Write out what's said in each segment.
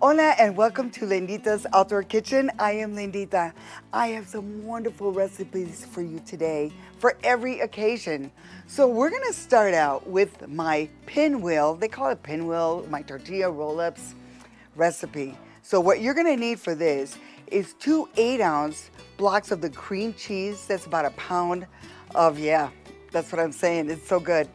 Hola and welcome to Linditas Outdoor Kitchen. I am Lindita. I have some wonderful recipes for you today for every occasion. So we're gonna start out with my pinwheel, they call it pinwheel, my tortilla roll-ups recipe. So what you're gonna need for this is 2 8-ounce blocks of the cream cheese. That's about a pound of, yeah, that's what I'm saying, it's so good.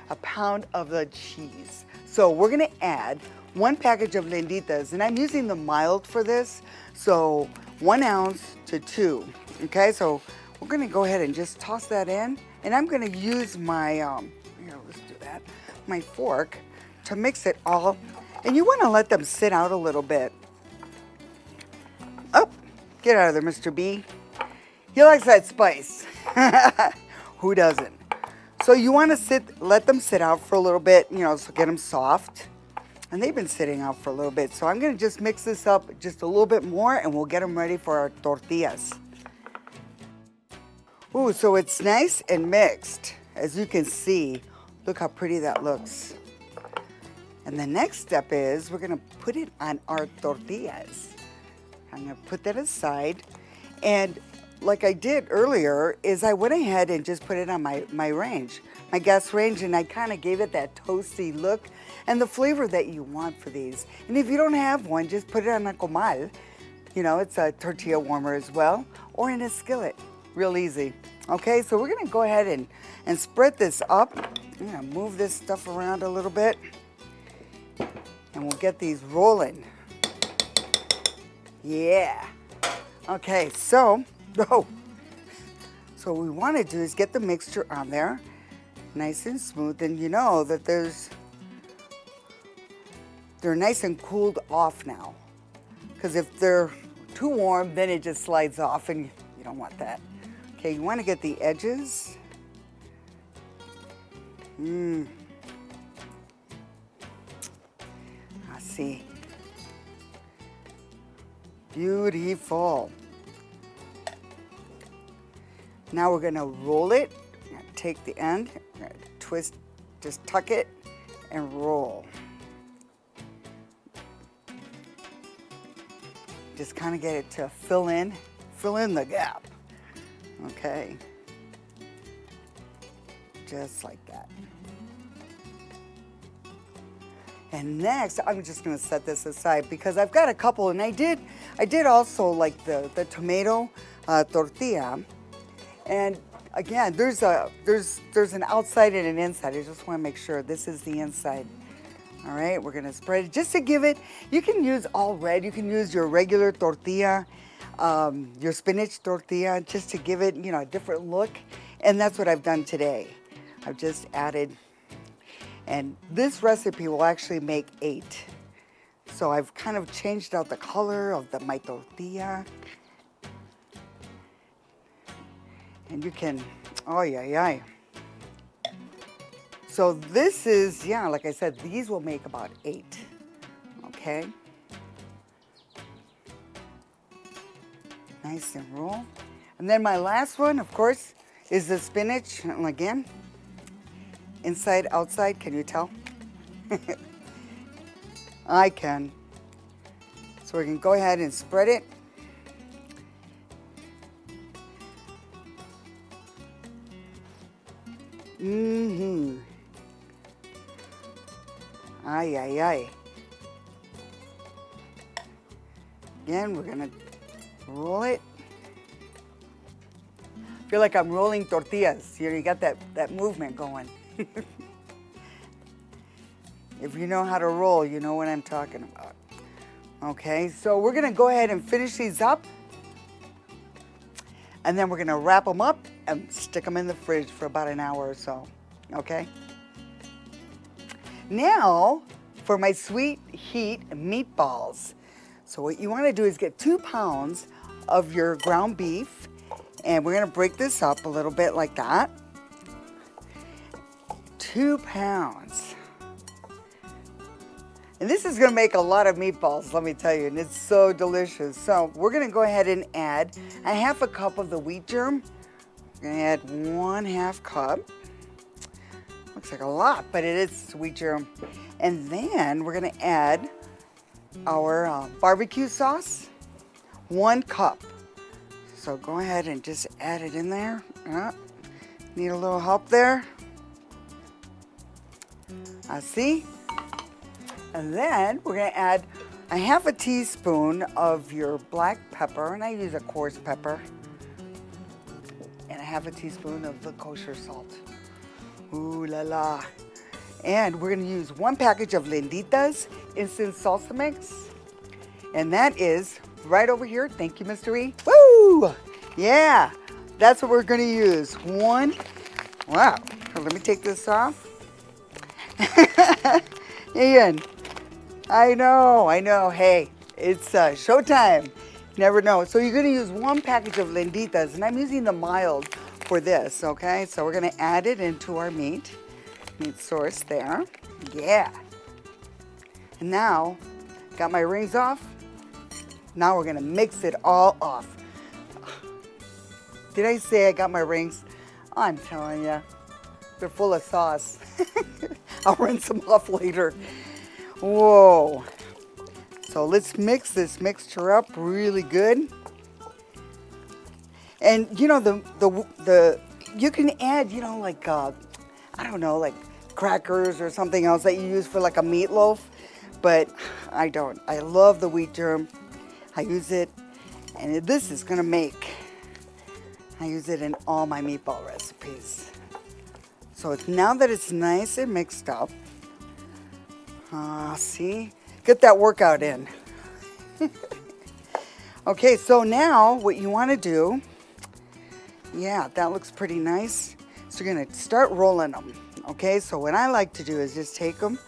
A pound of the cheese. So we're gonna add 1 package of Linditas, and I'm using the mild for this, so 1 ounce to 2. Okay, so we're gonna go ahead and just toss that in, and I'm gonna use my, here, let's do that, my fork to mix it all, and you wanna let them sit out a little bit. Oh, get out of there, Mr. B. He likes that spice. Who doesn't? So you wanna let them sit out for a little bit, so get them soft. And they've been sitting out for a little bit. So I'm gonna just mix this up just a little bit more and we'll get them ready for our tortillas. Ooh, so it's nice and mixed. As you can see, look how pretty that looks. And the next step is we're gonna put it on our tortillas. I'm gonna put that aside. And like I did earlier, is I went ahead and just put it on my range, my gas range, and I kind of gave it that toasty look and the flavor that you want for these. And if you don't have one, just put it on a comal. It's a tortilla warmer as well, or in a skillet, real easy. Okay, so we're gonna go ahead and spread this up. I'm gonna move this stuff around a little bit, and we'll get these rolling. Yeah. Okay, so what we want to do is get the mixture on there nice and smooth, and you know that they're nice and cooled off now, because if they're too warm then it just slides off and you don't want that. Okay, you want to get the edges. I see. Beautiful. Now we're gonna roll it. We're gonna take the end, we're gonna twist, just tuck it and roll. Just kind of get it to fill in the gap. Okay. Just like that. And next, I'm just gonna set this aside because I've got a couple, and I did also like the tomato tortilla. And again, there's an outside and an inside. I just want to make sure this is the inside. All right, we're gonna spread it just to give it. You can use all red. You can use your regular tortilla, your spinach tortilla, just to give it, a different look. And that's what I've done today. I've just added, and this recipe will actually make 8. So I've kind of changed out the color of my tortilla. And you can, oh yeah. So this is, yeah, like I said, these will make about 8, okay? Nice and roll. And then my last one, of course, is the spinach. And again, inside, outside, can you tell? I can. So we can go ahead and spread it. Ay. Again, we're gonna roll it. I feel like I'm rolling tortillas. You got that movement going. If you know how to roll, you know what I'm talking about. Okay, so we're gonna go ahead and finish these up. And then we're gonna wrap them up and stick them in the fridge for about an hour or so, okay? Now, for my sweet heat meatballs. So what you wanna do is get 2 pounds of your ground beef, and we're gonna break this up a little bit like that. 2 pounds. And this is gonna make a lot of meatballs, let me tell you, and it's so delicious. So we're gonna go ahead and add a 1/2 cup of the wheat germ. We're gonna add 1/2 cup. Looks like a lot, but it is wheat germ. And then we're gonna add our barbecue sauce, 1 cup. So go ahead and just add it in there. Need a little help there. I see. And then we're going to add a 1/2 teaspoon of your black pepper, and I use a coarse pepper, and a 1/2 teaspoon of the kosher salt. Ooh la la. And we're going to use 1 package of Linditas instant salsa mix, and that is right over here. Thank you, Mr. E. Woo! Yeah, that's what we're going to use. 1. Wow. Let me take this off. Ian, I know. Hey, it's showtime. Never know. So you're going to use 1 package of Linditas, and I'm using the mild for this, okay? So we're going to add it into our meat source there. Yeah. And now, got my rings off. Now we're going to mix it all off. Did I say I got my rings? I'm telling you, they're full of sauce. I'll rinse them off later. Whoa. So let's mix this mixture up really good. And you know, the you can add, you know, like I don't know, like crackers or something else that you use for like a meatloaf, but I don't. I love the wheat germ. I use it, and this is gonna make, I use it in all my meatball recipes. So it's, now that it's nice and mixed up, see, get that workout in. Okay, so now what you want to do, yeah, that looks pretty nice. So you're gonna start rolling them. Okay, so what I like to do is just take them,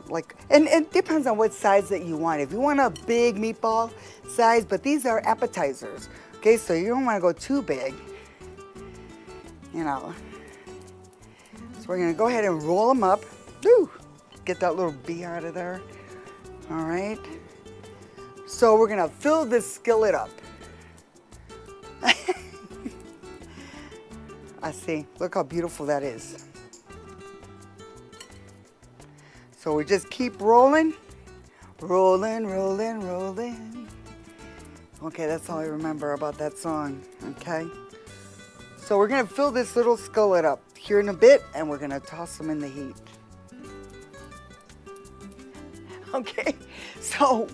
like, and it depends on what size that you want. If you want a big meatball size, but these are appetizers. Okay, so you don't want to go too big, you know. So we're gonna go ahead and roll them up. Woo! Get that little bee out of there. All right. So we're gonna fill this skillet up. I see. Look how beautiful that is. So we just keep rolling. Rolling, rolling, rolling. Okay, that's all I remember about that song. Okay. So we're gonna fill this little skillet up here in a bit, and we're gonna toss them in the heat. Okay, so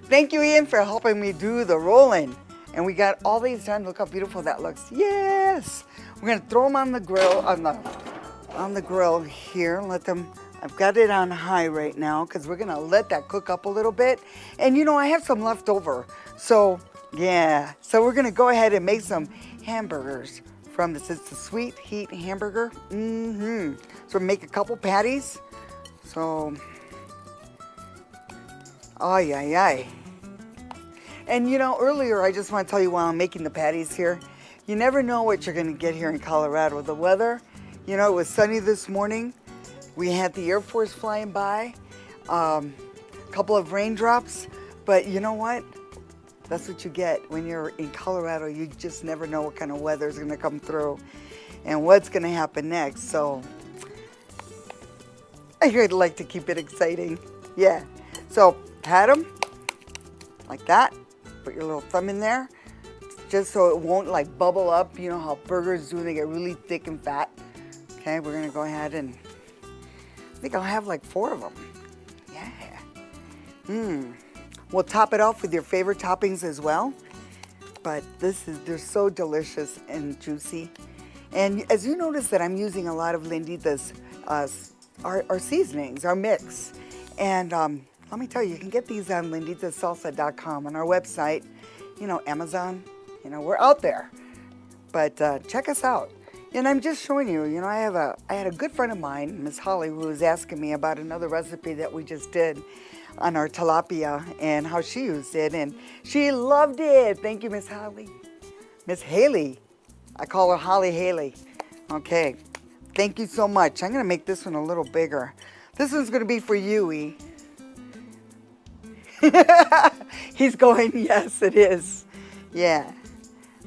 thank you, Ian, for helping me do the rolling. And we got all these done. Look how beautiful that looks. Yes! We're gonna throw them on the grill, on the grill here. Let them, I've got it on high right now because we're gonna let that cook up a little bit. And you know, I have some left over. So yeah, so we're gonna go ahead and make some hamburgers from this. It's the sweet heat hamburger. So make a couple patties. So, ay, ay, ay. And you know, earlier, I just want to tell you while I'm making the patties here, you never know what you're going to get here in Colorado. The weather, you know, it was sunny this morning. We had the Air Force flying by, a couple of raindrops, but you know what? That's what you get when you're in Colorado. You just never know what kind of weather is going to come through and what's going to happen next. So I'd like to keep it exciting. Yeah. So pat them like that. Put your little thumb in there just so it won't like bubble up. You know how burgers do, they get really thick and fat. Okay, we're going to go ahead and I think I'll have like 4 of them. Yeah. We'll top it off with your favorite toppings as well. But they're so delicious and juicy. And as you notice that I'm using a lot of Linditas, our seasonings, our mix. And let me tell you, you can get these on linditasalsa.com, on our website, you know, Amazon, you know, we're out there. But check us out. And I'm just showing you, you know, I had a good friend of mine, Miss Holly, who was asking me about another recipe that we just did on our tilapia and how she used it, and she loved it. Thank you, Miss Holly. Miss Haley. I call her Holly Haley. Okay. Thank you so much. I'm going to make this one a little bigger. This one's going to be for you, E. He's going, yes, it is. Yeah.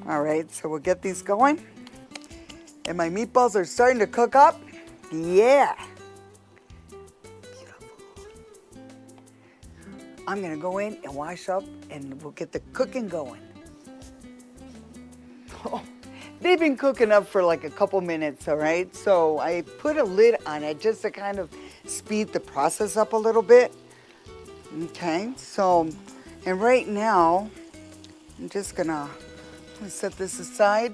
All right, so we'll get these going. And my meatballs are starting to cook up. Yeah. I'm gonna go in and wash up and we'll get the cooking going. Oh, they've been cooking up for like a couple minutes, all right? So I put a lid on it just to kind of speed the process up a little bit. Okay, so, and right now, I'm just gonna set this aside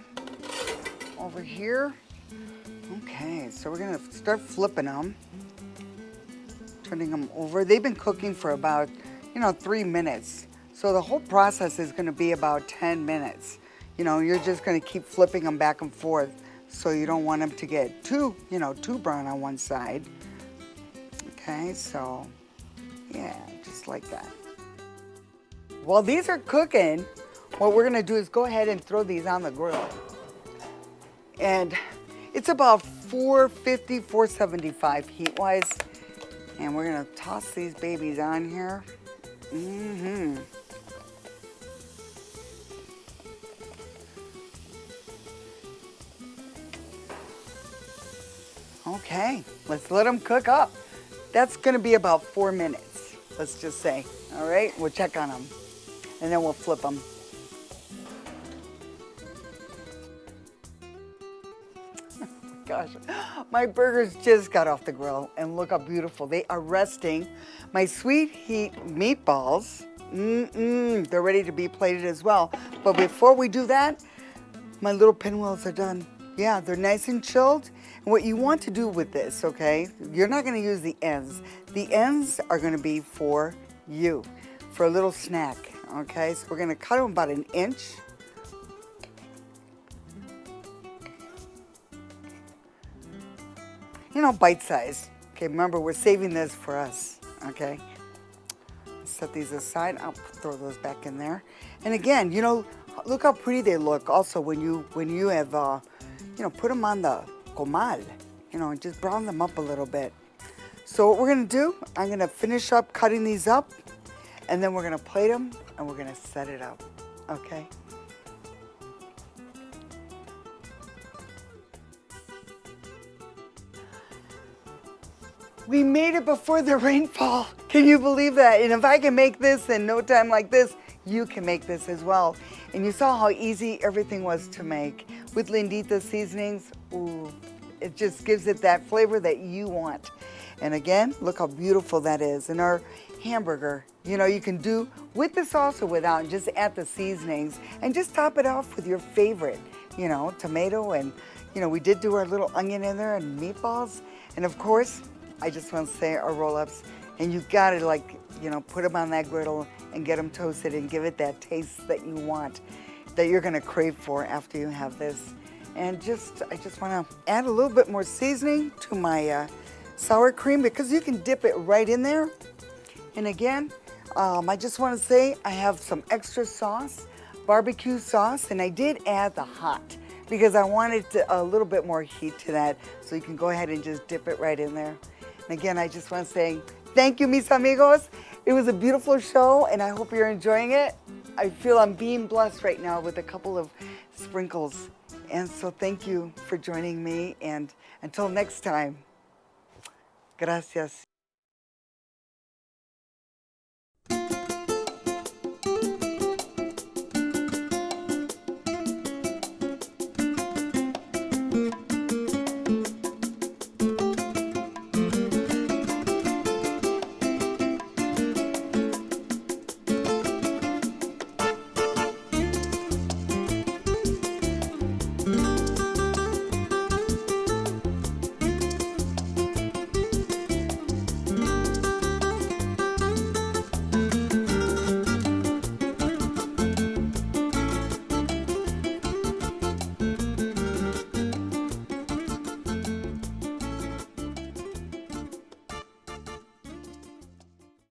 over here. Okay, so we're gonna start flipping them, turning them over. They've been cooking for about, 3 minutes. So the whole process is gonna be about 10 minutes. You're just gonna keep flipping them back and forth so you don't want them to get too brown on one side. Okay, so yeah, just like that. While these are cooking, what we're gonna do is go ahead and throw these on the grill. And it's about 450, 475 heat-wise. And we're gonna toss these babies on here. Okay, let's let them cook up. That's gonna be about 4 minutes, let's just say. All right, we'll check on them and then we'll flip them. Gosh, my burgers just got off the grill and look how beautiful. They are resting. My sweet heat meatballs, they're ready to be plated as well. But before we do that, my little pinwheels are done. Yeah, they're nice and chilled. And what you want to do with this, okay, you're not gonna use the ends. The ends are gonna be for you, for a little snack, okay? So we're gonna cut them about 1 inch. Bite size. Okay, remember, we're saving this for us, okay? Set these aside. I'll throw those back in there. And again, look how pretty they look also when you have, put them on the comal, and just brown them up a little bit. So what we're gonna do, I'm gonna finish up cutting these up, and then we're gonna plate them, and we're gonna set it up, okay? We made it before the rainfall. Can you believe that? And if I can make this in no time like this, you can make this as well. And you saw how easy everything was to make. With Linditas seasonings, ooh, it just gives it that flavor that you want. And again, look how beautiful that is. And our hamburger, you can do with the sauce or without, and just add the seasonings and just top it off with your favorite, tomato. And, we did do our little onion in there and meatballs. And of course, I just want to say our roll-ups, and you gotta put them on that griddle and get them toasted and give it that taste that you want, that you're gonna crave for after you have this. And I just wanna add a little bit more seasoning to my sour cream, because you can dip it right in there. And again, I just wanna say I have some extra sauce, barbecue sauce, and I did add the hot because I wanted a little bit more heat to that, so you can go ahead and just dip it right in there. And again, I just want to say thank you, mis amigos. It was a beautiful show, and I hope you're enjoying it. I feel I'm being blessed right now with a couple of sprinkles. And so thank you for joining me, and until next time, gracias.